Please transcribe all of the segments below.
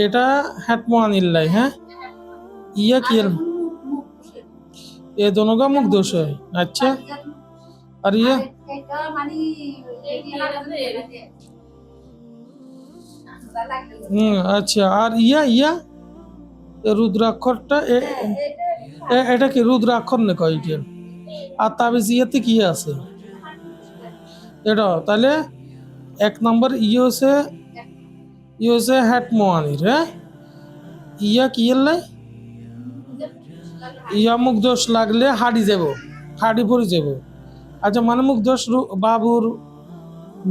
এটা হ্যাটমানিল্লাই, হ্যাঁ ইয়া কি ये दोनों का मुख दोष है। अच्छा, और ये আচ্ছা, আর ইয়া রুদ্রাক্ষরটা এটা কি রুদ্রাক্ষর না কয়টা? আর তাবিজ ইয়াতে কি আছে এটা? তাহলে এক নম্বর ইয়ে হচ্ছে হ্যাট মোয়ানির, হ্যাঁ ইয়া কি এলাই ইয়া মুখ দোষ লাগলে হাড়ি পড়ে যাব। আচ্ছা, মানে মুখ দোষ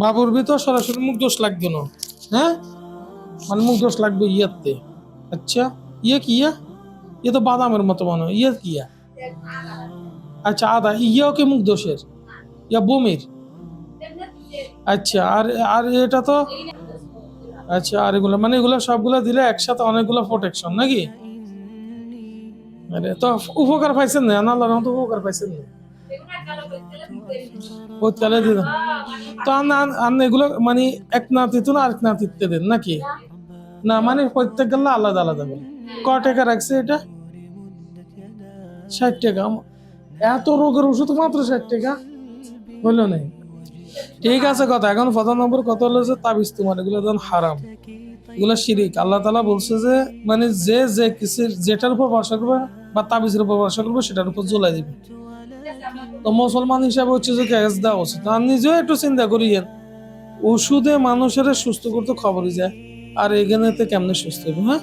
বাবুর ভিতর সরাসরি মুখ দোষ লাগবে না, হ্যাঁ মানে মুখ দোষ লাগবে ইয়াতে। আচ্ছা, ইয়ে তো বাদামের মতো মনে হয়, ইয়ে কি আচ্ছা আদা ইয়াও কি মুখ দোষের ইয়া বমির? আচ্ছা, আর এটা তো আচ্ছা, আর এগুলো মানে এগুলো সবগুলো দিলে একসাথে অনেকগুলো প্রোটেকশন নাকি? আরে তো উপকার পাইছেন না? আল্লাহর রহমতে উপকার পাইছেন না? বহুত কালে দিলেন তো এগুলো মানে এক নাতিতে না আরেক নাতিতে দেন নাকি? না মানে প্রত্যেক গেলে আলাদা আলাদা বলে। ক টাকা রাখছে এটা? 60 টাকা। এত রোগের ওষুধ মাত্র 60 টাকা হইলো নেই? ঠিক আছে, কথা এখন প্রথম নম্বর কত হলো যে তাবিজ তোমার এগুলো যখন হারাম, এগুলো শিরিক। আল্লাহ তাআলা বলছে যে মানে যে কিছু যেটার উপর ভরসা করবে বা তাবিজের উপর ভরসা করবে সেটার উপর জ্বলাই দিবে। তো মুসলমান হিসাবে হচ্ছে যে গ্যাস দেওয়া উচিত। আর নিজেও একটু চিন্তা করিয়েন, ওষুধে মানুষের সুস্থ করতে খবরই যায়, আর এখানেতে কেমনে সুস্থ হবে? হ্যাঁ